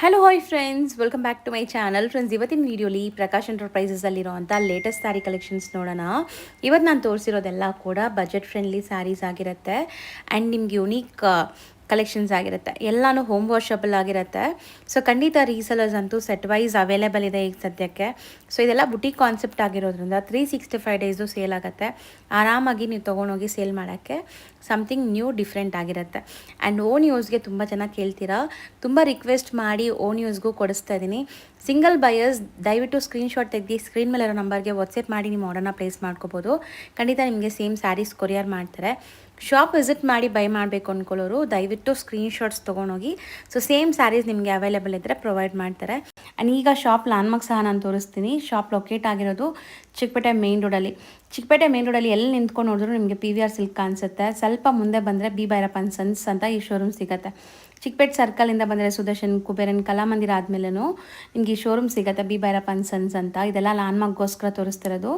Hello hi friends, welcome back to my channel. Friends, ಇವತ್ತಿನ ವೀಡಿಯೋಲಿ ಪ್ರಕಾಶ್ ಎಂಟರ್ಪ್ರೈಸಸಲ್ಲಿರುವಂಥ ಲೇಟೆಸ್ಟ್ ಸ್ಯಾರಿ ಕಲೆಕ್ಷನ್ಸ್ ನೋಡೋಣ. ಇವತ್ತು ನಾನು ತೋರಿಸಿರೋದೆಲ್ಲ ಕೂಡ ಬಜೆಟ್ ಫ್ರೆಂಡ್ಲಿ ಸ್ಯಾರೀಸ್ ಆಗಿರುತ್ತೆ ಆ್ಯಂಡ್ ನಿಮ್ಗೆ ಯುನೀಕ್ ಕಲೆಕ್ಷನ್ಸ್ ಆಗಿರುತ್ತೆ. ಎಲ್ಲನೂ ಹೋಮ್ ವಾಷಬಲ್ ಆಗಿರುತ್ತೆ. ಸೊ ಖಂಡಿತ ರೀಸೆಲರ್ಸ್ ಅಂತೂ ಸೆಟ್ ವೈಸ್ ಅವೈಲೇಬಲ್ ಇದೆ ಈಗ ಸದ್ಯಕ್ಕೆ. ಸೊ ಇದೆಲ್ಲ ಬುಟಿಕ್ ಕಾನ್ಸೆಪ್ಟ್ ಆಗಿರೋದ್ರಿಂದ 365 ಡೇಸು ಸೇಲ್ ಆಗುತ್ತೆ. ಆರಾಮಾಗಿ ನೀವು ತೊಗೊಂಡೋಗಿ ಸೇಲ್ ಮಾಡೋಕ್ಕೆ ಸಮಥಿಂಗ್ ನ್ಯೂ ಡಿಫ್ರೆಂಟ್ ಆಗಿರುತ್ತೆ. ಆ್ಯಂಡ್ ಓನ್ ಯೂಸ್ಗೆ ತುಂಬ ಚೆನ್ನಾಗಿ ಕೇಳ್ತೀರಾ, ತುಂಬ ರಿಕ್ವೆಸ್ಟ್ ಮಾಡಿ ಓನ್ ಯೂಸ್ಗೂ ಕೊಡಿಸ್ತಾ ಇದ್ದೀನಿ. ಸಿಂಗಲ್ ಬಯರ್ಸ್ ದಯವಿಟ್ಟು ಸ್ಕ್ರೀನ್ಶಾಟ್ ತೆಗೆದು ಸ್ಕ್ರೀನ್ ಮೇಲಿರೋ ನಂಬರ್ಗೆ ವಾಟ್ಸಪ್ ಮಾಡಿ ನಿಮ್ಮ ಆರ್ಡರ್ನ ಪ್ಲೇಸ್ ಮಾಡ್ಕೋಬೋದು. ಖಂಡಿತ ನಿಮಗೆ ಸೇಮ್ ಸ್ಯಾರೀಸ್ ಕೊರಿಯರ್ ಮಾಡ್ತಾರೆ. ಶಾಪ್ ವಿಸಿಟ್ ಮಾಡಿ ಬೈ ಮಾಡಬೇಕು ಅಂದ್ಕೊಳ್ಳೋರು ದಯವಿಟ್ಟು ಸ್ಕ್ರೀನ್ಶಾಟ್ಸ್ ತೊಗೊಂಡೋಗಿ. ಸೊ ಸೇಮ್ ಸ್ಯಾರೀಸ್ ನಿಮಗೆ ಅವೈಲೇಬಲ್ ಇದ್ದರೆ ಪ್ರೊವೈಡ್ ಮಾಡ್ತಾರೆ. ಆ್ಯಂಡ್ ಈಗ ಶಾಪ್ ಲ್ಯಾಂಡ್ಮಾರ್ಕ್ ಸಹ ನಾನು ತೋರಿಸ್ತೀನಿ. ಶಾಪ್ ಲೊಕೇಟ್ ಆಗಿರೋದು ಚಿಕ್ಕಪೇಟೆ ಮೇನ್ ರೋಡಲ್ಲಿ. ಚಿಕ್ಕಪೇಟೆ ಮೇನ್ ರೋಡಲ್ಲಿ ಎಲ್ಲಿ ನಿಂತ್ಕೊಂಡು ನೋಡಿದ್ರು ನಿಮಗೆ PVR ಸಿಲ್ಕ್ ಕಾಣಿಸುತ್ತೆ. ಸ್ವಲ್ಪ ಮುಂದೆ ಬಂದರೆ ಬಿ ಭೈರಪ್ಪನ್ ಸನ್ಸ್ ಅಂತ ಈ ಶೋರೂಮ್ ಸಿಗುತ್ತೆ. ಚಿಕ್ಕಪೇಟೆ ಸರ್ಕಲಿಂದ ಬಂದರೆ ಸುದರ್ಶನ್ ಕುಬೇರನ್ ಕಲಾಮಂದಿರ ಆದಮೇಲೂ ನಿಮಗೆ ಈ ಶೋರೂಮ್ ಸಿಗುತ್ತೆ, ಬಿ ಭೈರಪ್ಪನ್ ಸನ್ಸ್ ಅಂತ. ಇದೆಲ್ಲ ಲ್ಯಾಂಡ್ಮಾರ್ಕ್ಗೋಸ್ಕರ ತೋರಿಸ್ತಿರೋದು.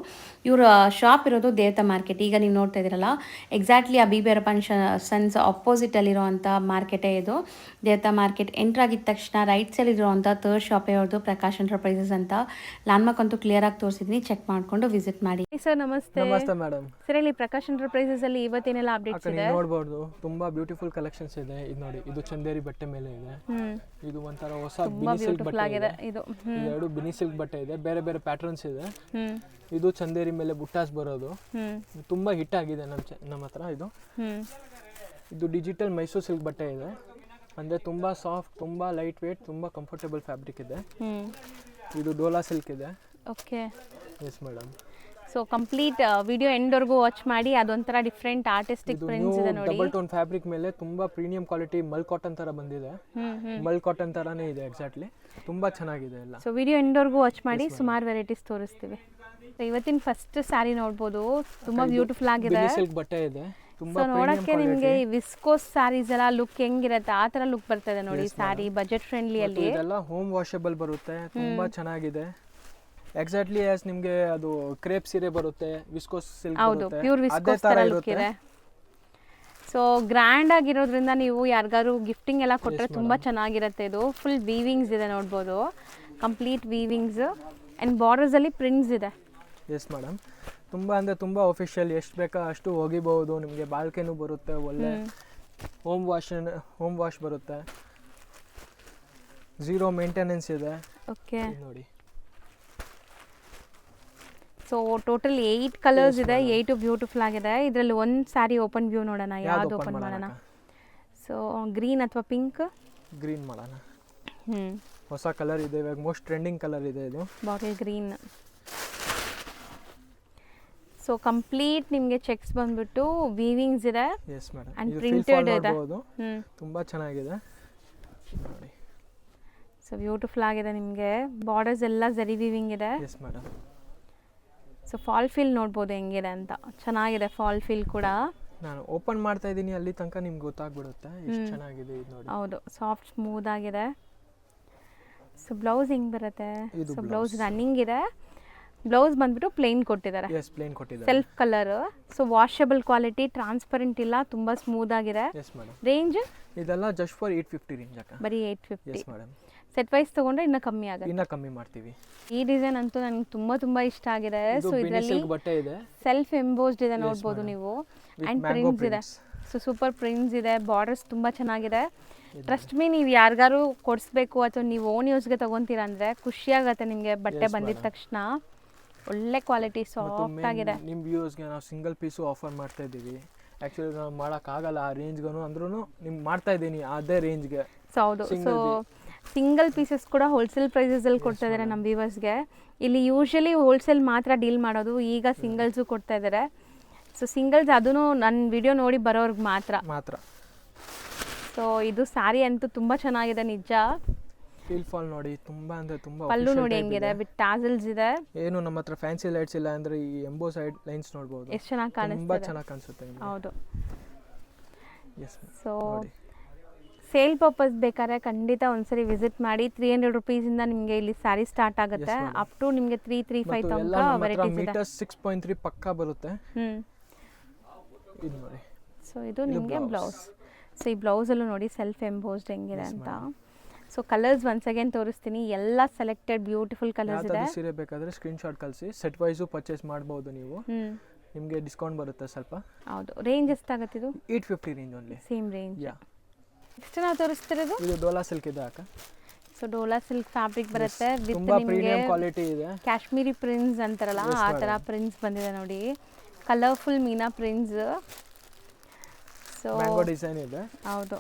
ಇವರ ಶಾಪ್ ಇರೋದು ದೇವತಾ ಮಾರ್ಕೆಟ್. ಈಗ ನೀವು ನೋಡ್ತಾ ಇದ್ದೀರಲ್ಲ, ಎಕ್ಸಾಕ್ಟ್ಲಿ ಆ ಬಿ ಭೈರಪ್ಪನ್ ಸನ್ಸ್ ಆಪೋಸಿಟಲ್ಲಿರೋ ಅಂಥ ಮಾರ್ಕೆಟೇ ಇದು. ದೇವತಾ ಮಾರ್ಕೆಟ್ ಎಂಟ್ರ್ ಆಗಿದ ತಕ್ಷಣ ರೈಟ್ ಸೈಡ್ ಇರುವಂಥ ಥರ್ಡ್ ಶಾಪೇ ಅವ್ರದ್ದು ಪ್ರಕಾಶ್ ಎಂಟರ್ಪ್ರೈಸಸ್ ಅಂತ. ಲ್ಯಾಂಡ್ಮಾರ್ಕ್ ಅಂತೂ ಕ್ಲಿಯರ್ ಆಗಿ ತೋರಿಸಿದ್ದೀನಿ, ಚೆಕ್ ಮಾಡಿಕೊಂಡು ವಿಸಿಟ್ ಮಾಡಿ. ಸರ್ ನಮಸ್ತೆ. ನಮಸ್ತೆ ಮೇಡಮ್. ಸರ್, ಇಲ್ಲಿ ಪ್ರಕಾಶ್ ಎಂಟರ್ಪ್ರೈಸಸ್ ಅಲ್ಲಿ ಇವತ್ತೇನೆಲ್ಲ ಅಪ್ಡೇಟ್ಸ್ ಇದೆ ನೋಡಬಹುದು. ತುಂಬಾ ಬ್ಯೂಟಿಫುಲ್ ಕಲೆಕ್ಷನ್ಸ್ ಇದೆ. ಇದು ನೋಡಿ, ಇದು ಚಂದೇರಿ ಬಟ್ಟೆ ಮೇಲೆ ಇದೆ. ಇದು ಒಂಥರ ಹೊಸ ಬಿನಿ ಸಿಲ್ಕ್ ಬಟ್ಟೆ ಇದೆ. ಇದು ಎರಡು ಬಿನಿ ಸಿಲ್ಕ್ ಬಟ್ಟೆ ಇದೆ, ಬೇರೆ ಬೇರೆ ಪ್ಯಾಟರ್ನ್ಸ್ ಇದೆ. ಇದು ಚಂದೇರಿ ಮೇಲೆ ಬುಟ್ಟಾಸ್ ಬರೋದು. ತುಂಬಾ ಹಿಟ್ ಆಗಿದೆ ನಮ್ಮ ಹತ್ರ. ಇದು ಡಿಜಿಟಲ್ ಮೈಸೂರು ಸಿಲ್ಕ್ ಬಟ್ಟೆ ಇದೆ. ಅಂದ್ರೆ ತುಂಬಾ ಸಾಫ್ಟ್, ತುಂಬಾ ಲೈಟ್ ವೇಟ್, ತುಂಬಾ ಕಂಫರ್ಟಬಲ್ ಫ್ಯಾಬ್ರಿಕ್ ಇದೆ. ಇದು ಡೋಲಾ ಸಿಲ್ಕ್ ಇದೆ. Okay, yes madam. So complete video ಎಂಡ್ವರೆಗೂ ವಾಚ್ ಮಾಡಿ. ಅದೊಂಥರ ಡಿಫ್ರೆಂಟ್ ಆರ್ಟಿಸ್ಟಿಕ್ ಪ್ರಿಂಟ್ಸ್ ಇದೆ ನೋಡಿ. ಡಬಲ್ ಟೋನ್ ಫ್ಯಾಬ್ರಿಕ್ ಮೇಲೆ ತುಂಬಾ ಪ್ರೀಮಿಯಂ ಕ್ವಾಲಿಟಿ ಮಲ್ ಕಾಟನ್ ತರ ಬಂದಿದೆ. ಮಲ್ ಕಾಟನ್ ತರಾನೇ ಇದೆ ಎಕ್ಸಾಕ್ಟ್ಲಿ. ತುಂಬಾ ಚೆನ್ನಾಗಿದೆ ಎಲ್ಲ. ಸೊ ವಿಡಿಯೋ ಎಂಡ್ವರೆಗೂ ವಾಚ್ ಮಾಡಿ, ಸುಮಾರು ವೆರೈಟೀಸ್ ತೋರಿಸ್ತೀವಿ. ಇವತ್ತಿನ ಫಸ್ಟ್ ಸ್ಯಾರಿ ನೋಡ್ಬೋದು, ತುಂಬಾ ಬ್ಯೂಟಿಫುಲ್ ಆಗಿದೆ. ಸಿಲ್ಕ್ ಬಟ್ಟೆ ಇದೆ. ಸೊ ನೋಡಕ್ಕೆ ನಿಮಗೆ ಈ ವಿಸ್ಕೋಸ್ ಸ್ಯಾರೀಸ್ ಎಲ್ಲ ಲುಕ್ ಹೆಂಗಿರುತ್ತೆ ಆ ತರ ಲುಕ್ ಬರ್ತದೆ ನೋಡಿ. ಸ್ಯಾರಿ ಬಜೆಟ್ ಫ್ರೆಂಡ್ಲಿ ಅಲ್ಲಿ ಇದೆಲ್ಲ ಹೋಮ್ ವಾಷಬಲ್ ಬರುತ್ತೆ. ತುಂಬಾ ಚೆನ್ನಾಗಿದೆ. ಎಕ್ಸಾಕ್ಟ್ಲಿ ಆಸ್ ನಿಮಗೆ ಅದು ಕ್ರೇಪ್ ಸೀರೆ ಬರುತ್ತೆ, ವಿಸ್ಕೋಸ್ ಸಿಲ್ಕ್ ಬರುತ್ತೆ, ಪ್ಯೂರ್ ವಿಸ್ಕೋಸ್ ತರ ಲುಕ್ ಇದೆ. ಸೊ ಗ್ರ್ಯಾಂಡ್ ಆಗಿರೋದ್ರಿಂದ ನೀವು ಯಾರಿಗಾರು ಗಿಫ್ಟಿಂಗ್ ಎಲ್ಲ ಕೊಟ್ಟರೆ ತುಂಬಾ ಚೆನ್ನಾಗಿರುತ್ತೆ. ಇದು ಫುಲ್ ವೀವಿಂಗ್ಸ್ ಇದೆ ನೋಡ್ಬೋದು, ಕಂಪ್ಲೀಟ್ ವೀವಿಂಗ್ಸ್ ಅಂಡ್ ಬಾರ್ಡರ್ಸ್ ಅಲ್ಲಿ ಪ್ರಿಂಟ್ಸ್ ಇದೆ. Yes madam. ತುಂಬಾ ಅಂದ್ರೆ ತುಂಬಾ ಅಫಿಷಿಯಲ್, ಎಷ್ಟು ಬೇಕಾ ಅಷ್ಟು ಹೋಗಿಬಹುದು. ನಿಮಗೆ ಬಾಲ್ಕೆನೂ ಬರುತ್ತೆ, ಒಳ್ಳೆ ಹೋಮ್ ವಾಶ್ ಬರುತ್ತೆ, ಝೀರೋ ಮೇಂಟೆನೆನ್ಸ್ ಇದೆ. ಓಕೆ ನೋಡಿ. ಸೊ ಟೋಟಲ್ 8 ಕಲರ್ಸ್ ಇದೆ, 8 ಬ್ಯೂಟಿಫುಲ್ ಆಗಿದೆ. ಇದರಲ್ಲಿ ಒಂದು ಸ್ಯಾರಿ ಓಪನ್ ವ್ಯೂ ನೋಡೋಣ, ಯಾವ್ದು ಓಪನ್ ಮಾಡೋಣ. ಸೊ ಗ್ರೀನ್ ಅಥವಾ ಪಿಂಕ್? ಗ್ರೀನ್ ಮಾಡೋಣ. ಹೊಸ ಕಲರ್ ಇದೆ, ಇವಾಗ ಮೋಸ್ಟ್ ಟ್ರೆಂಡಿಂಗ್ ಕಲರ್ ಇದೆ ಇದು, ಬಾಟಲ್ ಗ್ರೀನ್. ಸೊ ಕಂಪ್ಲೀಟ್ ನಿಮಗೆ ಚೆಕ್ಸ್ ಬಂದ್ಬಿಟ್ಟು ವೀವಿಂಗ್ಸ್ ಇದೆ. Yes madam. ಅಂಡ್ ಪ್ರಿಂಟೆಡ್ ಇದೆ. ತುಂಬಾ ಚೆನ್ನಾಗಿದೆ ನೋಡಿ. ಸೊ ಬ್ಯೂಟಿಫುಲ್ ಆಗಿದೆ. ನಿಮಗೆ ಬಾರ್ಡರ್ಸ್ ಎಲ್ಲ ಜರಿ ವೀವಿಂಗ್ ಇದೆ. S madam. So fall feel ನೋಡ್ಬೋದು ಹೆಂಗಿದೆ ಅಂತ. ಚೆನ್ನಾಗಿದೆ ಫಾಲ್ ಫೀಲ್ ಕೂಡ. ನಾನು ಓಪನ್ ಮಾಡ್ತಾ ಇದ್ದೀನಿ, ಅಲ್ಲಿ ತನಕ ನಿಮ್ಗೆ ಗೊತ್ತಾಗ್ಬಿಡುತ್ತೆ ಎಷ್ಟು ಚೆನ್ನಾಗಿದೆ ಇದು ನೋಡಿ. ಹೌದು, ಸಾಫ್ಟ್ ಸ್ಮೂತ್ ಆಗಿದೆ. ಸೊ ಬ್ಲೌಸ್ ಹೆಂಗ್ ಬರುತ್ತೆ? ಸೊ ಬ್ಲೌಸ್ ರನ್ನಿಂಗ್ ಇದೆ. ಬ್ಲೌಸ್ ಬಂದ್ಬಿಟ್ಟು ಪ್ಲೇನ್ ಕೊಟ್ಟಿದ್ದಾರೆ. ಎಸ್, ಪ್ಲೇನ್ ಕೊಟ್ಟಿದ್ದಾರೆ. Self colour. So washable quality, transparent ಇಲ್ಲ, ತುಂಬಾ ಸ್ಮೂತ್ ಆಗಿದೆ. Yes madam. ರೇಂಜ್ ಇದೆಲ್ಲ ಜಸ್ಟ್ ಫಾರ್ 850 ರೇಂಜ್ ಅಕ್ಕ. ಬರೀ 850. Yes madam. ಸೆಟ್ ವೈಸ್ ತಗೊಂಡ್ರೆ ಇನ್ನ ಕಮ್ಮಿ ಆಗುತ್ತೆ. ಇನ್ನ ಕಮ್ಮಿ ಮಾಡ್ತೀವಿ. ಈ ಡಿಸೈನ್ ಅಂತೂ ನನಗೆ ತುಂಬಾ ಇಷ್ಟ ಆಗಿದೆ. ಸೊ ಇದರಲ್ಲಿ ಬಟ್ಟೆ ಇದೆ, ಸೆಲ್ಫ್ ಎಂಬೋಸ್ಡ್ ಇದೆ ನೋಡ್ಬೋದು ನೀವು. ಅಂಡ್ ಪ್ರಿಂಟ್ಸ್ ಇದೆ. ಸೊ ಸೂಪರ್ ಪ್ರಿಂಟ್ಸ್ ಇದೆ, ಬಾರ್ಡರ್ಸ್ ತುಂಬಾ ಚೆನ್ನಾಗಿದೆ. ಟ್ರಸ್ಟ್ ಮೀ, ನೀವು ಯಾರಿಗಾರು ಕೊಡಿಸ್ಬೇಕು ಅಥವಾ ನೀವು ಓನ್ ಯೂಸ್ಗೆ ತಗೊಂತೀರಾ ಅಂದ್ರೆ ಖುಷಿ ಆಗುತ್ತೆ ನಿಮಗೆ. ಬಟ್ಟೆ ಬಂದಿದ ತಕ್ಷಣ ಒಳ್ಳೆ ಕ್ವಾಲಿಟಿ, ಸಾಫ್ಟ್ ಆಗಿದೆ. ನಿಮ್ಮ ವ್ಯೂವರ್ಸ್ಗೆ ನಾವು ಸಿಂಗಲ್ ಪೀಸು ಆಫರ್ ಮಾಡ್ತಾ ಇದ್ದೀವಿ. ಆ್ಯಕ್ಚುಲಿ ನಾವು ಮಾಡೋಕ್ಕಾಗಲ್ಲ ಆ ರೇಂಜ್ಗೂ, ಅಂದ್ರೂ ನಿಮ್ಗೆ ಮಾಡ್ತಾ ಇದ್ದೀನಿ ಅದೇ ರೇಂಜ್ಗೆ. ಸೊ ಹೌದು. ಸೊ ಸಿಂಗಲ್ ಪೀಸಸ್ ಕೂಡ ಹೋಲ್ಸೇಲ್ ಪ್ರೈಸಸಲ್ಲಿ ಕೊಡ್ತಾ ಇದ್ದಾರೆ ನಮ್ಮ ವ್ಯೂವರ್ಸ್ಗೆ. ಇಲ್ಲಿ ಯೂಶಲಿ ಹೋಲ್ಸೇಲ್ ಮಾತ್ರ ಡೀಲ್ ಮಾಡೋದು, ಈಗ ಸಿಂಗಲ್ಸು ಕೊಡ್ತಾ ಇದ್ದಾರೆ. ಸೊ ಸಿಂಗಲ್ಸ್ ಅದೂ ನನ್ನ ವಿಡಿಯೋ ನೋಡಿ ಬರೋರ್ಗೆ ಮಾತ್ರ. ಸೊ ಇದು ಸ್ಯಾರಿ ಅಂತೂ ತುಂಬ ಚೆನ್ನಾಗಿದೆ ನಿಜ. ಫೀಲ್ ಫಾಲ್ ನೋಡಿ, ತುಂಬಾ ಅಂದ್ರೆ ತುಂಬಾ. ಪಲ್ಲು ನೋಡಿ ಹೆಂಗಿದೆ, ವಿತ್ ಟಾಸಲ್ಸ್ ಇದೆ. ಏನು ನಮ್ಮ ಹತ್ರ ಫ್ಯಾನ್ಸಿ ಲೈಟ್ಸ್ ಇಲ್ಲ ಅಂದ್ರೆ ಈ ಎಂಬೋ ಸೈಡ್ ಲೈನ್ಸ್ ನೋಡಬಹುದು, ಎಷ್ಟು ಚೆನ್ನಾಗಿ ಕಾಣಿಸುತ್ತೆ. ತುಂಬಾ ಚೆನ್ನಾಗಿ ಕಾಣಿಸುತ್ತೆ. ಹೌದು. ಎಸ್. ಸೊ ಸೇಲ್ ಪರ್ಪಸ್ ಬೇಕಾದ್ರೆ ಖಂಡಿತ ಒಂದ್ಸರಿ ವಿಸಿಟ್ ಮಾಡಿ. 300 ರೂಪೀಸಿಂದ ನಿಮಗೆ ಇಲ್ಲಿ ಸ್ಯಾರಿ ಸ್ಟಾರ್ಟ್ ಆಗುತ್ತೆ. ಅಪ್ ಟು ನಿಮಗೆ 335 ತನಕ ವೆರೈಟೀಸ್ ಇದೆ. ಮೀಟರ್ 6.3 ಪಕ್ಕಾ ಬರುತ್ತೆ. ಇದು ನೋಡಿ. ಸೊ ಇದು ನಿಮಗೆ ಬ್ಲೌಸ್. ಸೊ ಈ ಬ್ಲೌಸಲ್ಲೂ ನೋಡಿ ಸೆಲ್ಫ್ ಎಂಬೋಸ್ಡ್ ಹೆಂಗಿದೆ ಅಂತ. ಸೊ ಕಲರ್ಸ್ ಒನ್ಸ್ ಅಗೇನ್ ತೋರಿಸ್ತೀನಿ, ಎಲ್ಲ ಸೆಲೆಕ್ಟೆಡ್ ಬ್ಯೂಟಿಫುಲ್ ಕಲರ್ಸ್ ಇದೆ. ಸೀರೆ ಬೇಕಾದರೆ ಸ್ಕ್ರೀನ್ಶಾಟ್ ಕಳಿಸಿ, ಸೆಟ್ ವೈಸು ಪರ್ಚೇಸ್ ಮಾಡ್ಬೋದು ನೀವು. ನಿಮಗೆ ಡಿಸ್ಕೌಂಟ್ ಬರುತ್ತೆ ಸ್ವಲ್ಪ. ಹೌದು. ರೇಂಜ್ ಎಷ್ಟಾಗುತ್ತೆ ಇದು? 850 range only. Same range. Yeah. Next ನಾವು ತೋರಿಸ್ತಿರೋದು ಇದು ಡೋಲಾ ಸಿಲ್ಕ್ ಇದೆ ಅಕ್ಕ. ಸೊ ಡೋಲಾ ಸಿಲ್ಕ್ ಫ್ಯಾಬ್ರಿಕ್ ಬರುತ್ತೆ ವಿತ್ ತುಂಬಾ ನಿಮಗೆ ಪ್ರೀಮಿಯಂ ಕ್ವಾಲಿಟಿ ಇದೆ. ಕಾಶ್ಮೀರಿ ಪ್ರಿಂಟ್ಸ್ ಅಂತಾರಲ್ಲ ಆ ಥರ ಪ್ರಿಂಟ್ಸ್ ಬಂದಿದೆ ನೋಡಿ, ಕಲರ್ಫುಲ್ ಮೀನಾ ಪ್ರಿಂಟ್ಸ್. ಸೊ ಮ್ಯಾಂಗೋ ಡಿಸೈನ್ ಇದೆ. ಹೌದು.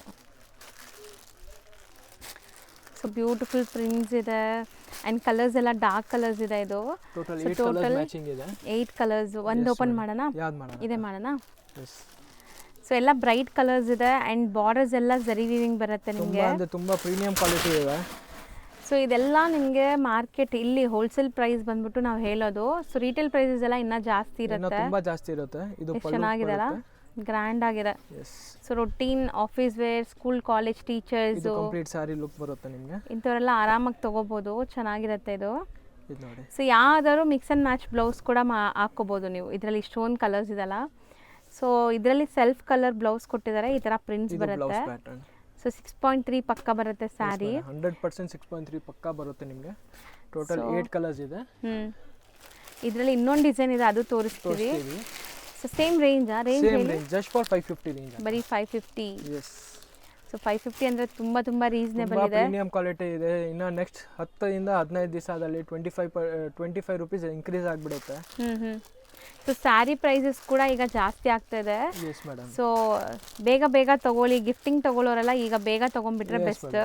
ಸೊ ಬ್ಯೂಟಿಫುಲ್ ಪ್ರಿಂಟ್ಸ್ ಇದೆ ಆ್ಯಂಡ್ ಕಲರ್ಸ್ ಎಲ್ಲ ಡಾರ್ಕ್ ಕಲರ್ಸ್ ಇದೆ. ಇದು ಟೋಟಲ್ 8 ಕಲರ್ಸ್ ಮ್ಯಾಚಿಂಗ್ ಇದೆ. 8 ಕಲರ್ಸ್. ಒಂದು ಓಪನ್ ಮಾಡೋಣ? ಯಾವ್ದು ಮಾಡೋಣ? ಇದೆ ಮಾಡೋಣ. ಎಸ್. ಸೊ ಎಲ್ಲ ಬ್ರೈಟ್ ಕಲರ್ಸ್ ಇದೆ ಆ್ಯಂಡ್ ಬಾರ್ಡರ್ಸ್ ಎಲ್ಲ ಜರಿ ವೀವಿಂಗ್ ಬರುತ್ತೆ ನಿಮಗೆ. ತುಂಬಾ ಪ್ರೀಮಿಯಂ ಕ್ವಾಲಿಟಿ ಇದೆ. ಸೊ ಇದೆಲ್ಲ ನಿಮಗೆ ಮಾರ್ಕೆಟ್ ಇಲ್ಲಿ ಹೋಲ್ಸೇಲ್ ಪ್ರೈಸ್ ಬಂದ್ಬಿಟ್ಟು ನಾವು ಹೇಳೋದು. ಸೊ ರೀಟೇಲ್ ಪ್ರೈಸಸ್ ಎಲ್ಲ ಇನ್ನೂ ಜಾಸ್ತಿ ಇರುತ್ತೆ. ತುಂಬಾ ಜಾಸ್ತಿ ಇರುತ್ತೆ. ಇದು ಚೆನ್ನಾಗಿದೆ ಅಲ್ಲ, ಗ್ರ್ಯಾಂಡ್ ಆಗಿದೆ. So routine office wear, school college teachers, ಇದು ಕಂಪ್ಲೀಟ್ ಸಾರಿ ಲುಕ್ ಬರುತ್ತೆ ನಿಮಗೆ. ಇಂಥವರೆಲ್ಲ ಆರಾಮಾಗಿ ತಗೋಬಹುದು, ಚೆನ್ನಾಗಿರುತ್ತೆ ಇದು. ಇದು ನೋಡಿ. ಸೊ ಯಾವ್ದಾದ್ರು ಮಿಕ್ಸ್ ಆ್ಯಂಡ್ ಮ್ಯಾಚ್ ಬ್ಲೌಸ್ ಕೂಡ ಹಾಕ್ಕೋಬೋದು ನೀವು. ಇದರಲ್ಲಿ ಇಷ್ಟೊಂದು ಕಲರ್ಸ್ ಇದೆಲ್ಲ. ಸೊ ಇದರಲ್ಲಿ ಸೆಲ್ಫ್ ಕಲರ್ ಬ್ಲೌಸ್ ಕೊಟ್ಟಿದ್ದಾರೆ, ಈ ಥರ ಪ್ರಿಂಟ್ಸ್ ಬರುತ್ತೆ. ಸೊ 6.3 ಪಕ್ಕ ಬರುತ್ತೆ ಸ್ಯಾರಿ. 100% 6.3 ಪಕ್ಕ ಬರುತ್ತೆ ನಿಮಗೆ. ಟೋಟಲ್ 8 ಕಲರ್ಸ್ ಇದೆ. ಇದರಲ್ಲಿ ಇನ್ನೊಂದು ಡಿಸೈನ್ ಇದೆ, ಅದು ತೋರಿಸ್ತೀವಿ. ಸೊ ಸೇಮ್ ರೇಂಜಾ? Range just for 550 range. ಬರೀ 550. ಎಸ್. ಸೊ 550 ಅಂದರೆ ತುಂಬ ರೀಸನೇಬಲ್ ಇದೆ. ಪ್ರೀಮಿಯಂ ಕ್ವಾಲಿಟಿ ಇದೆ. ಇನ್ನು ನೆಕ್ಸ್ಟ್ 10 ಇಂದ 15 ದಿವಸದಲ್ಲಿ 25 ರುಪೀಸ್ ಇನ್ಕ್ರೀಸ್ ಆಗಿಬಿಡುತ್ತೆ. ಸೊ ಸ್ಯಾರಿ ಪ್ರೈಸಸ್ ಕೂಡ ಈಗ ಜಾಸ್ತಿ ಆಗ್ತಾ ಇದೆ. S madam. ಸೊ ಬೇಗ ತಗೊಳ್ಳಿ, ಗಿಫ್ಟಿಂಗ್ ತಗೊಳ್ಳೋರೆಲ್ಲ ಈಗ ಬೇಗ ತೊಗೊಂಡ್ಬಿಟ್ರೆ ಬೆಸ್ಟ್.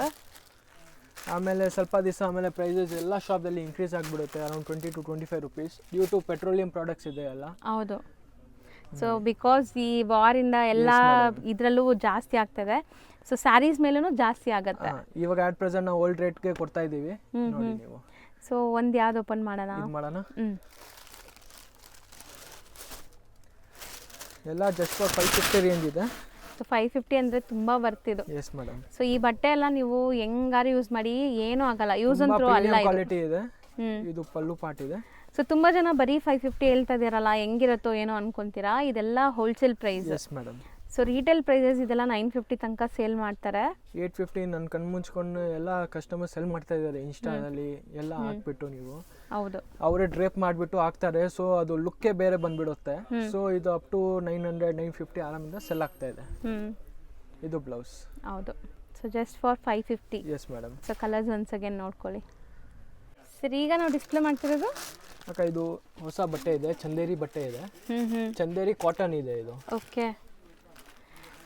ಆಮೇಲೆ ಸ್ವಲ್ಪ ದಿವಸ ಆಮೇಲೆ ಪ್ರೈಸಸ್ ಎಲ್ಲ ಶಾಪ್ದಲ್ಲಿ ಇನ್ಕ್ರೀಸ್ ಆಗಿಬಿಡುತ್ತೆ, around 20 to 25 rupees due to petroleum products ಇದೆ ಎಲ್ಲ. ಹೌದು. ಸೊ ಬಿಕಾಸ್ ಈ ವಾರಿಂದ ಎಲ್ಲ ಇದರಲ್ಲೂ ಜಾಸ್ತಿ ಆಗ್ತದೆ. ಸೊ ಸ್ಯಾರೀಸ್ ಮೇಲೂ ಜಾಸ್ತಿ ಆಗುತ್ತೆ. ಇವಾಗ ಆಟ್ ಪ್ರೆಸೆಂಟ್ ನಾವು ಓಲ್ಡ್ ರೇಟ್ಗೆ ಕೊಡ್ತಾ ಇದ್ದೀವಿ ನೋಡಿ ನೀವು. ಸೊ ಒಂದು ಯಾವ್ದು ಓಪನ್ ಮಾಡೋಣ? ಎಲ್ಲ ಜಸ್ಟ್ ಫಾರ್ 550 ರೇಂಜ್ ಇದೆ. ಸೊ 550 ಅಂದರೆ ತುಂಬ ಬರ್ತಿದ್ದು. S madam. ಸೊ ಈ ಬಟ್ಟೆ ಎಲ್ಲ ನೀವು ಹೆಂಗಾರು ಯೂಸ್ ಮಾಡಿ ಏನೂ ಆಗಲ್ಲ, ಯೂಸ್ ಅಂಡ್ ಥ್ರೋ ಅಲ್ಲ. ಕ್ವಾಲಿಟಿ ಇದೆ. ಇದು ಪಲ್ಲು ಪಾಟ್ ಇದೆ. ಸೊ ತುಂಬ ಜನ ಬರೀ 550 ಹೇಳ್ತಾ ಇದ್ದೀರಲ್ಲ, ಹೆಂಗಿರುತ್ತೋ ಏನೋ ಅನ್ಕೊಂತೀರಾ. ಇದೆಲ್ಲ wholesale price. Yes madam. So retail prices ಇದೆಲ್ಲ 950 ತನಕ ಸೇಲ್ ಮಾಡ್ತಾರೆ. 850 ನನ್ನ ಕಣ್ ಮುಚ್ಕೊಂಡು ಎಲ್ಲ ಕಸ್ಟಮರ್ ಸೆಲ್ ಮಾಡ್ತಾ ಇದ್ದಾರೆ ಇನ್ಸ್ಟಾದಲ್ಲಿ ಎಲ್ಲ ಹಾಕ್ಬಿಟ್ಟು. ನೀವು ಹೌದು ಅವರೇ ಡ್ರೇಪ್ ಮಾಡಿಬಿಟ್ಟು ಹಾಕ್ತಾರೆ. ಸೊ ಅದು ಲುಕ್ಕೇ ಬೇರೆ ಬಂದ್ಬಿಡುತ್ತೆ. ಸೊ ಇದು ಅಪ್ ಟು 900 950 ಆರಾಮಿಂದ ಸೆಲ್ ಆಗ್ತಾ ಇದೆ. ಇದು ಬ್ಲೌಸ್. ಹೌದು. So just for 550. S madam. So colours once again ನೋಡ್ಕೊಳ್ಳಿ. ಸರಿ, ಈಗ ನಾವು ಡಿಸ್ಪ್ಲೇ ಮಾಡ್ತಿರೋದು ಅಕ್ಕ ಇದು ಹೊಸ ಬಟ್ಟೆ ಇದೆ, ಚಂದೇರಿ ಬಟ್ಟೆ ಇದೆ. ಚಂದೇರಿ ಕಾಟನ್ ಇದೆ ಇದು. Okay.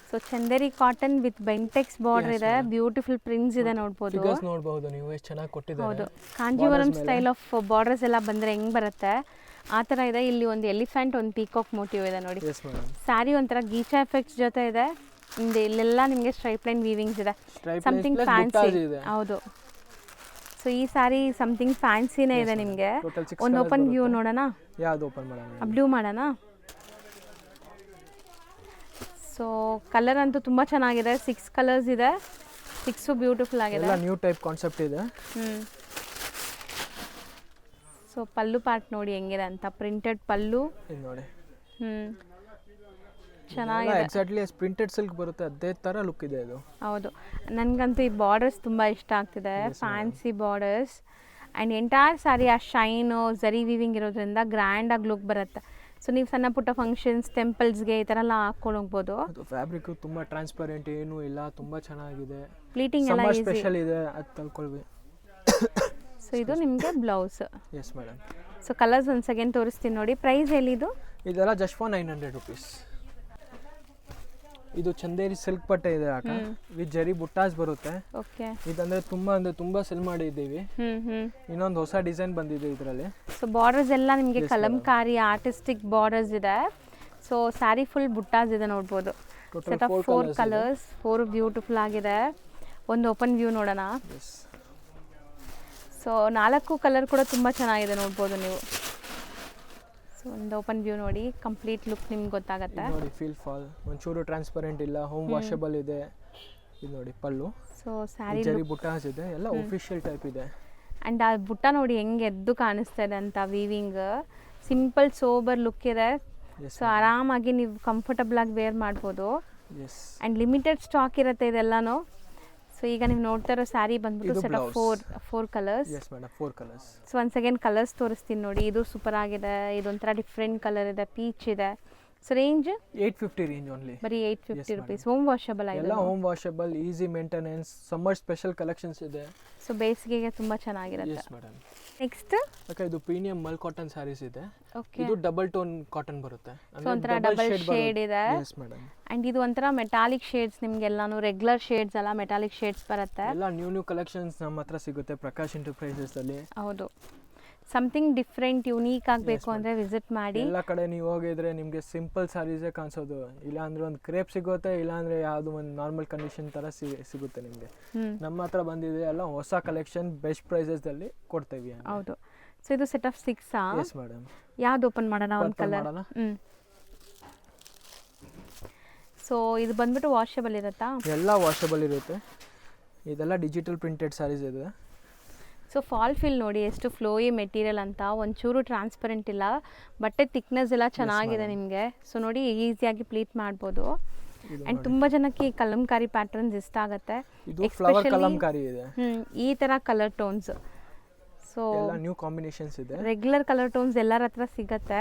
So Chanderi cotton with Bentex border ಇದೆ, ಬ್ಯೂಟಿಫುಲ್ ಪ್ರಿಂಟ್ಸ್ ಇದೆ, ನೋಡ್ಬೋದು. ಫಿಗರ್ಸ್ ನೋಡಬಹುದು ನೀವು ಎಷ್ಟು ಚೆನ್ನಾಗಿ ಕೊಟ್ಟಿದ್ದಾರೆ. ಹೌದು, ಕಾಂಜೀವರಂ ಸ್ಟೈಲ್ ಆಫ್ ಬಾರ್ಡರ್ಸ್ ಎಲ್ಲ ಬಂದರೆ ಹೆಂಗೆ ಬರುತ್ತೆ ಆ ಥರ ಇದೆ. ಇಲ್ಲಿ ಒಂದು ಎಲಿಫೆಂಟ್, ಒಂದು ಪೀಕಾಕ್ ಮೋಟಿವ್ ಇದೆ ನೋಡಿ. ಸ್ಯಾರಿ ಒಂಥರ ಗೀಚಾ ಎಫೆಕ್ಟ್ಸ್ ಜೊತೆ ಇದೆ. ಇಲ್ಲೆಲ್ಲ ನಿಮಗೆ ಸ್ಟ್ರೈಪ್ ಲೈನ್ ವೀವಿಂಗ್ಸ್ ಇದೆ, ಸಮಥಿಂಗ್ ಫ್ಯಾನ್ಸಿ. ಹೌದು. ಸೊ ಈ ಸ್ಯಾರಿ ಸಮಥಿಂಗ್ ಫ್ಯಾನ್ಸಿನೇ ಇದೆ ನಿಮಗೆ. ಒಂದು ಓಪನ್ ವ್ಯೂ ನೋಡೋಣ. ಯಾವುದು ಓಪನ್ ಮಾಡೋಣ? ಬ್ಲೂ ಮಾಡೋಣ. ಸೊ ಕಲರ್ ಅಂತೂ ತುಂಬ ಚೆನ್ನಾಗಿದೆ. 6 ಕಲರ್ಸ್ ಇದೆ, 6 ಬ್ಯೂಟಿಫುಲ್ ಆಗಿದೆ. ಎಲ್ಲ ನ್ಯೂ ಟೈಪ್ ಕಾನ್ಸೆಪ್ಟ್ ಇದೆ. ಸೊ ಪಲ್ಲು ಪಾರ್ಟ್ ನೋಡಿ ಹೆಂಗಿದೆ ಅಂತ, ಪ್ರಿಂಟೆಡ್ ಪಲ್ಲು ನೋಡಿ. ಚೆನ್ನಾಗಿದೆ. ಎಕ್ಸಾಕ್ಟ್ಲಿ ಪ್ರಿಂಟೆಡ್ ಸಿಲ್ಕ್ ಬರುತ್ತೆ ಅದೇ ಥರ ಲುಕ್ ಇದೆ ಇದು. ಹೌದು, ನನಗಂತೂ ಈ ಬಾರ್ಡರ್ಸ್ ತುಂಬ ಇಷ್ಟ ಆಗ್ತಿದೆ, fancy borders. And entire sari ಆ ಶೈನು ಜರಿ ವೀವಿಂಗ್ ಇರೋದ್ರಿಂದ ಗ್ರ್ಯಾಂಡಾಗಿ ಲುಕ್ ಬರುತ್ತೆ. ಸೊ ನೀವು ಸಣ್ಣ ಪುಟ್ಟ ಫಂಕ್ಷನ್ಸ್, ಟೆಂಪಲ್ಸ್ಗೆ ಈ ಥರ ಎಲ್ಲ ಹಾಕೊಂಡು ಹೋಗ್ಬೋದು. ಫ್ಯಾಬ್ರಿಕ್ ತುಂಬ ಟ್ರಾನ್ಸ್ಪರೆಂಟ್, ಏನೂ ಇಲ್ಲ, ತುಂಬ ಚೆನ್ನಾಗಿದೆ. ಪ್ಲೀಟಿಂಗ್ ಎಲ್ಲ ಸ್ಪೆಷಲ್ ಇದೆ, ಅದು ತಗೊಳ್ವಿ. ಸೊ ಇದು ನಿಮಗೆ blouse. S madam. So colours once again ತೋರಿಸ್ತೀನಿ ನೋಡಿ. ಪ್ರೈಸ್ ಎಲ್ಲಿದು? ಇದೆಲ್ಲ ಜಸ್ಟ್ ಫಾರ್ 900 ರುಪೀಸ್. ಇದು ಚಂದೇರಿ ಸಿಲ್ಕ್ ಬಟ್ಟೆ ಇದೆ ಅಕ್ಕ, ವಿತ್ ಜರಿ ಬುಟ್ಟಾಸ್ ಬರುತ್ತೆ. ಓಕೆ. ಇದಂದ್ರೆ ತುಂಬಾ ಸೆಲ್ ಮಾಡಿದ್ದೀವಿ. ಇನ್ನೊಂದು ಹೊಸ ಡಿಸೈನ್ ಬಂದಿದೆ ಇದರಲ್ಲಿ. ಸೊ ಬಾರ್ಡರ್ಸ್ ಎಲ್ಲ ನಿಮಗೆ ಕಲಂಕಾರಿ ಆರ್ಟಿಸ್ಟಿಕ್ ಬಾರ್ಡರ್ಸ್ ಇದೆ. ಸೊ ಸ್ಯಾರಿ ಫುಲ್ ಬುಟ್ಟಾಸ್ ಇದೆ, ನೋಡ್ಬೋದು. ಸೆಟ್ ಆಫ್ 4 ಕಲರ್ಸ್, 4 ಬ್ಯೂಟಿಫುಲ್ ಆಗಿದೆ. ಒಂದು ಓಪನ್ ವ್ಯೂ ನೋಡೋಣ. ಸೊ 4 ಕಲರ್ ಕೂಡ ತುಂಬ ಚೆನ್ನಾಗಿದೆ, ನೋಡ್ಬೋದು ನೀವು. ಸೊ ಒಂದು ಓಪನ್ ವ್ಯೂ ನೋಡಿ, ಕಂಪ್ಲೀಟ್ ಲುಕ್ ನಿಮ್ಗೆ ಗೊತ್ತಾಗುತ್ತೆ ನೋಡಿ. ಫೀಲ್ ಫಾಲ್ ಒಂಚೂರು ಟ್ರಾನ್ಸ್ಪರೆಂಟ್ ಇಲ್ಲ, ಹೋಮ್ ವಾಷಬಲ್ ಇದೆ. ಇದು ನೋಡಿ ಪಲ್ಲು. ಸೊ ಸ್ಯಾರಿ ಜರಿ ಬುಟ್ಟಾಸ್ ಇದೆ, ಎಲ್ಲ ಆಫಿಷಿಯಲ್ ಟೈಪ್ ಇದೆ. ಆ್ಯಂಡ್ ಆ ಬುಟ್ಟ ನೋಡಿ ಹೆಂಗೆ ಎದ್ದು ಕಾಣಿಸ್ತಾ ಇದೆ ಅಂತ. ವೀವಿಂಗ್ ಸಿಂಪಲ್ ಸೋಬರ್ ಲುಕ್ ಇದೆ. ಸೊ ಆರಾಮಾಗಿ ನೀವು ಕಂಫರ್ಟಬಲ್ ಆಗಿ ವೇರ್ ಮಾಡ್ಬೋದು. ಆ್ಯಂಡ್ ಲಿಮಿಟೆಡ್ ಸ್ಟಾಕ್ ಇರುತ್ತೆ ಇದೆಲ್ಲನೂ. ಸೊ ಸೊ ಈಗ ನೀವು ನೋಡ್ತಾ ಇರೋ ಸ್ಯಾರಿ ಬಂದ್ಬಿಟ್ಟು set of four colours. Yes madam 4 colours. So once again colours ತೋರಿಸ್ತೀನಿ ನೋಡಿ. ಇದು ಸೂಪರ್ ಆಗಿದೆ, ಇದೊಂಥರ ಡಿಫ್ರೆಂಟ್ ಕಲರ್ ಇದೆ, ಪೀಚ್ ಇದೆ. So range 850 range only. ಬರೀ 850 rupees. ಹೋಮ್ ವಾಷಬಲ್ ಆಗಿದೆ, ಎಲ್ಲ home washable, easy maintenance, summer special collections ಇದೆ. ಸೊ ಬೇಸಿಗೆಗೆ ತುಂಬಾ ಚೆನ್ನಾಗಿರುತ್ತೆ. Yes madam. ನೆಕ್ಸ್ಟ್ ಓಕೆ, ಇದು ಪ್ರೀಮಿಯಂ ಮಲ್ ಕಾಟನ್ ಸ್ಯಾರೀಸ್ ಇದೆ. ಓಕೆ, ಇದು ಡಬಲ್ ಟೋನ್ ಕಾಟನ್ ಬರುತ್ತೆ, ಸೊ ಒಂಥರ ಡಬಲ್ ಶೇಡ್ ಇದೆ. Yes madam. ಅಂಡ್ ಇದು ಒಂಥರ ಮೆಟಾಲಿಕ್ ಶೇಡ್ಸ್, ನಿಮ್ಗೆಲ್ಲಾನು ರೆಗ್ಯುಲರ್ ಶೇಡ್ಸ್ ಅಲ್ಲ, ಮೆಟಾಲಿಕ್ ಶೇಡ್ಸ್ ಬರುತ್ತೆ. ಎಲ್ಲ ನ್ಯೂ ಕಲೆಕ್ಷನ್ಸ್ ನಮ್ಮ ಹತ್ರ ಸಿಗುತ್ತೆ ಪ್ರಕಾಶ್ ಎಂಟರ್ಪ್ರೈಸಸ್ ಅಲ್ಲಿ. ಹೌದು, ಸಮಥಿಂಗ್ ಡಿಫ್ರೆಂಟ್ ಯೂನೀಕ್ ಆಗಬೇಕು ಅಂದರೆ ವಿಸಿಟ್ ಮಾಡಿ. ಎಲ್ಲ ಕಡೆ ನೀವು ಹೋಗಿದ್ರೆ ನಿಮಗೆ ಸಿಂಪಲ್ ಸ್ಯಾರೀಸೇ ಕಾಣಿಸೋದು, ಇಲ್ಲಾಂದ್ರೆ ಒಂದು ಕ್ರೇಪ್ ಸಿಗುತ್ತೆ, ಇಲ್ಲಾಂದ್ರೆ ಯಾವುದು ಒಂದು ನಾರ್ಮಲ್ ಕಂಡೀಷನ್ ಥರ ಸಿಗುತ್ತೆ ನಿಮಗೆ. ನಮ್ಮ ಹತ್ರ ಬಂದಿದೆ ಎಲ್ಲ ಹೊಸ ಕಲೆಕ್ಷನ್, ಬೆಸ್ಟ್ ಪ್ರೈಸಸ್ದಲ್ಲಿ ಕೊಡ್ತೀವಿ. ಹೌದು. ಸೊ ಇದು ಸೆಟ್ ಆಫ್ 6. Yes madam. ಯಾವ್ದು ಓಪನ್ ಮಾಡೋಣ? ಒಂದು ಕಲರ್. ಸೊ ಇದು ಬಂದ್ಬಿಟ್ಟು ವಾಷಬಲ್ ಇರುತ್ತಾ? ಎಲ್ಲ ವಾಷಬಲ್ ಇರುತ್ತೆ. ಇದೆಲ್ಲ ಡಿಜಿಟಲ್ ಪ್ರಿಂಟೆಡ್ ಸ್ಯಾರೀಸ್ ಇದೆ. ಸೊ ಫಾಲ್ ಫಿಲ್ ನೋಡಿ ಎಷ್ಟು ಫ್ಲೋಯಿ ಮೆಟೀರಿಯಲ್ ಅಂತ, ಒಂಚೂರು ಟ್ರಾನ್ಸ್ಪರೆಂಟ್ ಇಲ್ಲ, ಬಟ್ಟೆ ಥಿಕ್ನೆಸ್ ಎಲ್ಲ ಚೆನ್ನಾಗಿದೆ ನಿಮಗೆ. ಸೊ ನೋಡಿ ಈಸಿಯಾಗಿ ಪ್ಲೀಟ್ ಮಾಡ್ಬೋದು. ಆ್ಯಂಡ್ ತುಂಬ ಜನಕ್ಕೆ ಈ ಕಲಂಕಾರಿ ಪ್ಯಾಟರ್ನ್ಸ್ ಇಷ್ಟ ಆಗುತ್ತೆ, ಈ ಥರ colour tones. So new combinations ಇದೆ, ರೆಗ್ಯುಲರ್ ಕಲರ್ ಟೋನ್ಸ್ ಎಲ್ಲರ ಹತ್ರ ಸಿಗುತ್ತೆ.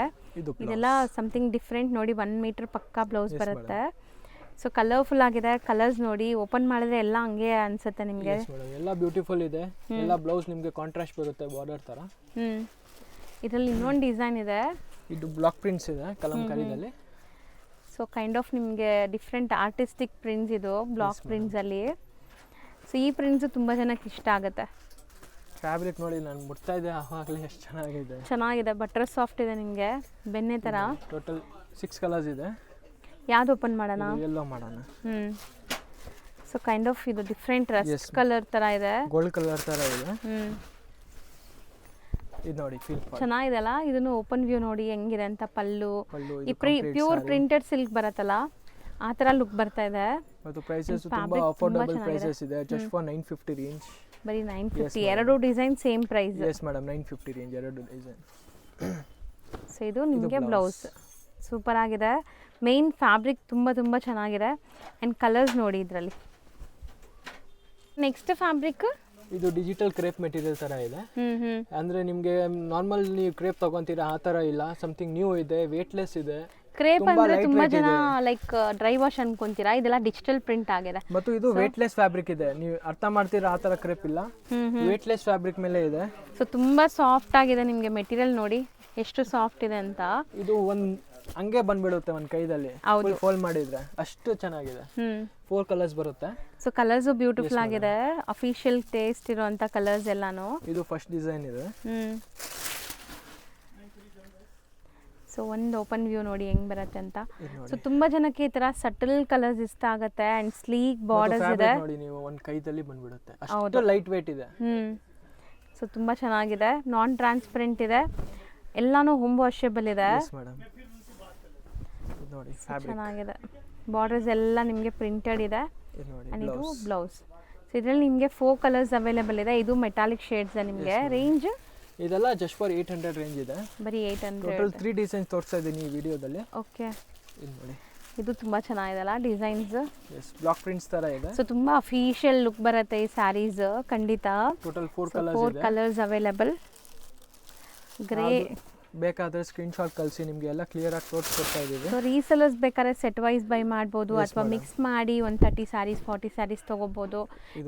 ಇದೆಲ್ಲ ಸಮಥಿಂಗ್ ಡಿಫ್ರೆಂಟ್ ನೋಡಿ. 1 ಮೀಟರ್ ಪಕ್ಕಾ ಬ್ಲೌಸ್ ಬರುತ್ತೆ. ಸೊ ಕಲರ್ಫುಲ್ ಆಗಿದೆ, ಕಲರ್ಸ್ ನೋಡಿ, ಓಪನ್ ಮಾಡಿದ್ರೆ ಎಲ್ಲ ಹಂಗೆ ಅನ್ಸುತ್ತೆ ನಿಮಗೆ. ಎಲ್ಲ ಬ್ಯೂಟಿಫುಲ್ ಇದೆ. ಎಲ್ಲ ಬ್ಲೌಸ್ ನಿಮಗೆ ಕಾಂಟ್ರಾಸ್ಟ್ ಬರುತ್ತೆ ಬಾರ್ಡರ್ ತರ. ಇದರಲ್ಲಿ ಇನ್ನೊಂದು ಡಿಸೈನ್ ಇದೆ, ಇದು ಬ್ಲಾಕ್ ಪ್ರಿಂಟ್ಸ್ ಇದೆ ಕಲಂಕಾರಿದಲ್ಲಿ. ಸೊ ಕೈಂಡ್ ಆಫ್ ನಿಮಗೆ ಡಿಫ್ರೆಂಟ್ ಆರ್ಟಿಸ್ಟಿಕ್ ಪ್ರಿಂಟ್ಸ್ ಇದು ಬ್ಲಾಕ್ ಪ್ರಿಂಟ್ಸ್ ಅಲ್ಲಿ. ಸೊ ಈ ಪ್ರಿಂಟ್ಸ್ ತುಂಬಾ ಜನಕ್ಕೆ ಇಷ್ಟ ಆಗುತ್ತೆ. ಫ್ಯಾಬ್ರಿಕ್ ನೋಡಿ, ನಾನು ಮುಟ್ತಾ ಇದ್ದೆ ಆವಾಗಲೇ ಎಷ್ಟು ಚೆನ್ನಾಗಿದೆ. ಬಟರ್ ಸಾಫ್ಟ್ ಇದೆ ನಿಮಗೆ, ಬೆಣ್ಣೆ ತರ. ಟೋಟಲ್ 6 ಕಲರ್ಸ್ ಇದೆ. ಯಾವ್ದು ಓಪನ್ ಮಾಡೋಣ? ಎಲ್ಲೋ ಮಾಡೋಣ. ಸೊ ಕೈಂಡ್ ಆಫ್ ಇದು ಡಿಫ್ರೆಂಟ್ ರಸ್ಟ್ ಕಲರ್ ತರ ಇದೆ, ಗೋಲ್ಡ್ ಕಲರ್ ತರ ಇದೆ. ಇದು ನೋಡಿ ಚೆನ್ನಾಗಿದೆ ಅಲ್ಲ. ಇದನ್ನು ಓಪನ್ ವ್ಯೂ ನೋಡಿ ಹೆಂಗಿದೆ ಅಂತ. ಪಲ್ಲು ಈ ಪ್ಯೂರ್ ಪ್ರಿಂಟೆಡ್ ಸಿಲ್ಕ್ ಬರುತ್ತಲ್ಲ, ಆ ತರ ಲುಕ್ ಬರ್ತಾ ಇದೆ. ಮತ್ತು ಪ್ರೈಸಸ್ ತುಂಬಾ ಅಫೋರ್ಡಬಲ್ ಪ್ರೈಸಸ್ ಇದೆ, ಜಸ್ಟ್ ಫಾರ್ 950 ರೇಂಜ್. ಬರೀ 950. ಎರಡು design same price. Yes madam, 950 range ಎರಡು ಡಿಸೈನ್. ಸೊ ಇದು ನಿಮಗೆ ಬ್ಲೌಸ್ ಸೂಪರ್ ಆಗಿದೆ. ಮೇನ್ ಫ್ಯಾಬ್ರಿಕ್ ತುಂಬ ಚೆನ್ನಾಗಿದೆ. ಆ್ಯಂಡ್ ಕಲರ್ಸ್ ನೋಡಿ ಇದರಲ್ಲಿ. ನೆಕ್ಸ್ಟ್ ಫ್ಯಾಬ್ರಿಕ್ ಇದು ಡಿಜಿಟಲ್ ಕ್ರೇಪ್ ಮೆಟೀರಿಯಲ್ ತರ ಇದೆ. ಅಂದ್ರೆ ನಿಮಗೆ ನಾರ್ಮಲ್ ನೀವು ಕ್ರೇಪ್ ತಗೊಂತೀರಾ ಆ ತರ ಇಲ್ಲ, ಸಮಥಿಂಗ್ ನ್ಯೂ ಇದೆ, ವೇಟ್ಲೆಸ್ ಇದೆ. ಕ್ರೇಪ್ ಅಂದ್ರೆ ತುಂಬಾ ಜನ ಲೈಕ್ ಡ್ರೈ ವಾಶ್ ಅನ್ಕೊಂತೀರಾ, ಇದೆಲ್ಲ ಡಿಜಿಟಲ್ ಪ್ರಿಂಟ್ ಆಗಿದೆ. ಮತ್ತು ಇದು ವೇಟ್ಲೆಸ್ ಫ್ಯಾಬ್ರಿಕ್ ಇದೆ, ನೀವು ಅರ್ಥ ಮಾಡ್ತೀರಾ ಆ ತರ ಕ್ರೇಪ್ ಇಲ್ಲ, ವೇಟ್ಲೆಸ್ ಫ್ಯಾಬ್ರಿಕ್ ಮೇಲೆ ಇದೆ. ಸೊ ತುಂಬಾ ಸಾಫ್ಟ್ ಆಗಿದೆ ನಿಮಗೆ ಮೆಟೀರಿಯಲ್ ನೋಡಿ ಎಷ್ಟು ಸಾಫ್ಟ್ ಇದೆ ಅಂತ. ಇದು ಒಂದ್ ಹಂಗೆ ಬಂದ್ಬಿಡುತ್ತೆ ಒಂದ್ ಕೈದಲ್ಲಿ ಫೋಲ್ಡ್ ಮಾಡಿದ್ರೆ, ಅಷ್ಟು ಚೆನ್ನಾಗಿದೆ. 4 ಕಲರ್ಸ್ ಬರುತ್ತೆ. ಸೊ ಕಲರ್ಸ್ ಬ್ಯೂಟಿಫುಲ್ ಆಗಿದೆ, ಅಫಿಷಿಯಲ್ ಟೇಸ್ಟ್ ಇರುವಂತ ಕಲರ್ಸ್ ಎಲ್ಲಾನು. ಇದು ಫಸ್ಟ್ ಡಿಸೈನ್ ಇದೆ. ಸೊ ಒಂದು ಓಪನ್ ವ್ಯೂ ನೋಡಿ ಹೆಂಗ್ ಬರುತ್ತೆ ಅಂತ. ಸೊ ತುಂಬಾ ಜನಕ್ಕೆ ಈ ತರ ಸಟಲ್ ಕಲರ್ಸ್ ಇಷ್ಟ ಆಗುತ್ತೆ. ಅಂಡ್ ಸ್ಲೀಕ್ ಬಾರ್ಡರ್ಸ್ ಇದೆ ನೋಡಿ, ನೀವು ಒಂದ್ ಕೈದಲ್ಲಿ ಬಂದ್ಬಿಡುತ್ತೆ, ಅಷ್ಟು ಲೈಟ್ ವೇಟ್ ಇದೆ. ಸೊ ತುಂಬಾ ಚೆನ್ನಾಗಿದೆ, ನಾನ್ ಟ್ರಾನ್ಸ್ಪರೆಂಟ್ ಇದೆ, ಎಲ್ಲಾನು ಹೋಮ್ ವಾಷಬಲ್ ಇದೆ. ನೋಡಿ ಚೆನ್ನಾಗಿದೆ. ಬಾರ್ಡರ್ಸ್ ಎಲ್ಲ ನಿಮಗೆ ಪ್ರಿಂಟೆಡ್ ಇದೆ. ಅಂಡ್ ಇದು ಬ್ಲೌಸ್. ಸೊ ಇದರಲ್ಲಿ ನಿಮಗೆ 4 ಕಲರ್ಸ್ ಅವೈಲೇಬಲ್ ಇದೆ. ಇದು ಮೆಟಾಲಿಕ್ ಶೇಡ್ಸ್ ನಿಮಗೆ. ರೇಂಜ್ ಇದೆಲ್ಲ ಜಸ್ಟ್ ಫಾರ್ 800 ರೇಂಜ್ ಇದೆ. ಬರೀ 800. ಟೋಟಲ್ 3 ಡಿಸೈನ್ಸ್ ತೋರಿಸ್ತಾ ಇದ್ದೀನಿ ಈ ವಿಡಿಯೋದಲ್ಲಿ. ಓಕೆ, ಇದು ನೋಡಿ, ಇದು ತುಂಬಾ ಚೆನ್ನಾಗಿದೆಲ್ಲ ಡಿಸೈನ್ಸ್. ಎಸ್, ಬ್ಲಾಕ್ ಪ್ರಿಂಟ್ಸ್ ತರ ಇದೆ. ಸೊ ತುಂಬಾ ಅಫಿಷಿಯಲ್ ಲುಕ್ ಬರುತ್ತೆ ಈ ಸ್ಯಾರೀಸ್ ಖಂಡಿತ. ಟೋಟಲ್ 4 ಕಲರ್ಸ್ ಇದೆ. 4 ಕಲರ್ಸ್ ಅವೈಲೇಬಲ್. ಗ್ರೇ ಬೇಕಾದ್ರೆ ಸ್ಕ್ರೀನ್ ಶಾಟ್ ಕಳಿಸಿ, ನಿಮಗೆ ಎಲ್ಲ ಕ್ಲಿಯರ್ ಆಗಿ ತೋರಿಸ್ಕೊಡ್ತಾ ಇದ್ದೀವಿ. ಸೊ ರೀಸೆಲರ್ಸ್ ಬೇಕಾದ್ರೆ ಸೆಟ್ ವೈಸ್ ಬೈ ಮಾಡ್ಬೋದು, ಅಥವಾ ಮಿಕ್ಸ್ ಮಾಡಿ ಒಂದು 30 ಸ್ಯಾರೀಸ್ 40 ಸ್ಯಾರೀಸ್ ತೊಗೋಬೋದು.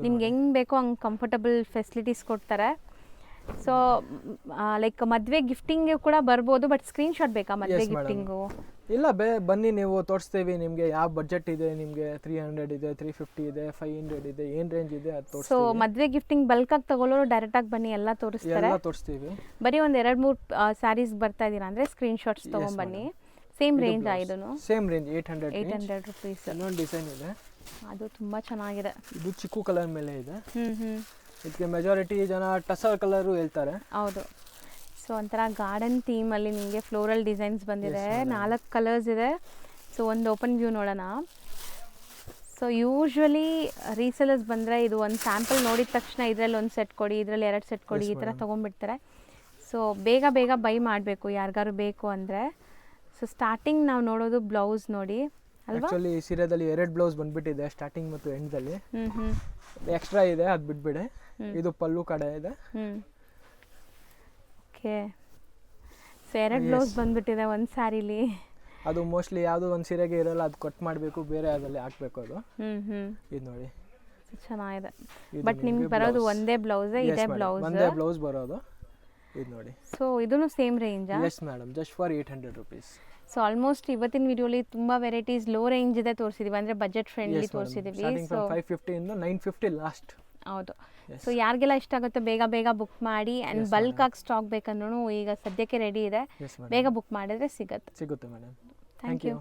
ನಿಮ್ಗೆ ಹೆಂಗೆ ಬೇಕೋ ಹಂಗೆ ಕಂಫರ್ಟಬಲ್ ಫೆಸಿಲಿಟೀಸ್ ಕೊಡ್ತಾರೆ. ಸೊ ಲೈಕ್ ಮದುವೆ ಗಿಫ್ಟಿಂಗ್ ಕೂಡ ಬರ್ಬೋದು, ಬಟ್ ಸ್ಕ್ರೀನ್ ಶಾಟ್ ಬೇಕಾ ಮದುವೆ ಗಿಫ್ಟಿಂಗು? ಇಲ್ಲ, ಬನ್ನಿ, ನೀವು ತೋರಿಸ್ತೀವಿ. ನಿಮಗೆ ಯಾವ ಬಜೆಟ್ ಇದೆ, ನಿಮಗೆ 300 ಇದೆ, 350 ಇದೆ, 500 ಇದೆ, ಏನು ರೇಂಜ್ ಇದೆ ಅದು ತೋರಿಸ್ತೀವಿ. ಸೊ ಮದುವೆ ಗಿಫ್ಟಿಂಗ್ ಬಲ್ಕಾಗಿ ತಗೊಳ್ಳೋರು ಡೈರೆಕ್ಟಾಗಿ ಬನ್ನಿ, ಎಲ್ಲ ತೋರಿಸ್ತೀವಿ. ಬರೀ ಒಂದು 2-3 ಸ್ಯಾರೀಸ್ ಬರ್ತಾ ಇದ್ದೀರಾ ಅಂದರೆ ಸ್ಕ್ರೀನ್ ಶಾಟ್ಸ್ ತೊಗೊಂಬನ್ನಿ. ಸೇಮ್ ರೇಂಜ್ ಇದನ್ನು? Same range 800 rupees. ಇನ್ನೊಂದು ಡಿಸೈನ್ ಇದೆ, ಅದು ತುಂಬ ಚೆನ್ನಾಗಿದೆ. ಇದು ಚಿಕ್ಕು ಕಲರ್ ಮೇಲೆ ಇದೆ. ಇದಕ್ಕೆ ಮೆಜಾರಿಟಿ ಜನ ಟಸರ್ ಕಲರು ಹೇಳ್ತಾರೆ. ಹೌದು. ಸೊ ಒಂಥರ ಗಾರ್ಡನ್ ಥೀಮಲ್ಲಿ ನಿಮಗೆ ಫ್ಲೋರಲ್ ಡಿಸೈನ್ಸ್ ಬಂದಿದೆ. 4 ಕಲರ್ಸ್ ಇದೆ. ಸೊ ಒಂದು ಓಪನ್ ವ್ಯೂ ನೋಡೋಣ. ಸೊ ಯೂಶ್ವಲಿ ರೀಸೆಲರ್ಸ್ ಬಂದರೆ ಇದು ಒಂದು ಸ್ಯಾಂಪಲ್ ನೋಡಿದ ತಕ್ಷಣ ಇದರಲ್ಲಿ ಒಂದು ಸೆಟ್ ಕೊಡಿ, ಇದರಲ್ಲಿ 2 ಸೆಟ್ ಕೊಡಿ, ಈ ಥರ ತೊಗೊಂಡ್ಬಿಡ್ತಾರೆ. ಸೊ ಬೇಗ ಬೈ ಮಾಡಬೇಕು ಯಾರಿಗಾರು ಬೇಕು ಅಂದರೆ. ಸೊ ಸ್ಟಾರ್ಟಿಂಗ್ ನಾವು ನೋಡೋದು ಬ್ಲೌಸ್ ನೋಡಿ. ಆ್ಯಕ್ಚುಲಿ ಈ ಸೀರೆದಲ್ಲಿ 2 ಬ್ಲೌಸ್ ಬಂದ್ಬಿಟ್ಟಿದೆ ಸ್ಟಾರ್ಟಿಂಗ್ ಮತ್ತು ಎಂಡ್ದಲ್ಲಿ. ಎಕ್ಸ್ಟ್ರಾ ಇದೆ, ಅದು ಬಿಟ್ಬಿಡಿ. ಇದು ಪಲ್ಲು ಕಡೆ ಇದೆ. ಓಕೆ, ಸೊ 2 ಬ್ಲೌಸ್ ಬಂದ್ಬಿಟ್ಟಿದೆ ಒಂದು ಸ್ಯಾರಿಲಿ. ಅದು ಮೋಸ್ಟ್ಲಿ ಯಾವುದೋ ಒಂದು ಸೀರೆಗೆ ಇರಲ್ಲ, ಅದು ಕಟ್ ಮಾಡಬೇಕು, ಬೇರೆ ಅದರಲ್ಲಿ ಹಾಕಬೇಕು. ಅದು ಇದು ನೋಡಿ ಚೆನ್ನಾಗಿದೆ. ಬಟ್ ನಿಮ್ಗೆ ಬರೋದು ಒಂದೇ ಬ್ಲೌಸೇ, ಇದೆ ಬ್ಲೌಸ್, ಒಂದೇ ಬ್ಲೌಸ್ ಬರೋದು. ಇದು ನೋಡಿ. ಸೊ ಇದೂ ಸೇಮ್ ರೇಂಜಾ? Yes madam, just for 800 rupees. So almost ಇವತ್ತಿನ ವಿಡಿಯೋಲಿ ತುಂಬ ವೆರೈಟೀಸ್ ಲೋ ರೇಂಜ್ ಇದೆ ತೋರಿಸಿದೀವಿ, ಅಂದರೆ ಬಜೆಟ್ ಫ್ರೆಂಡ್ಲಿ ತೋರಿಸಿದೀವಿ. ಸೊ 550 ಇಂದ 950 ಲಾಸ್ಟ್. ಹೌದು. ಸೊ ಯಾರಿಗೆಲ್ಲ ಇಷ್ಟ ಆಗುತ್ತೋ ಬೇಗ ಬುಕ್ ಮಾಡಿ. ಆ್ಯಂಡ್ ಬಲ್ಕ್ ಆಗಿ ಸ್ಟಾಕ್ ಬೇಕಂದ್ರೂ ಈಗ ಸದ್ಯಕ್ಕೆ ರೆಡಿ ಇದೆ, ಬೇಗ ಬುಕ್ ಮಾಡಿದ್ರೆ ಸಿಗುತ್ತೆ ಮೇಡಮ್. Thank you.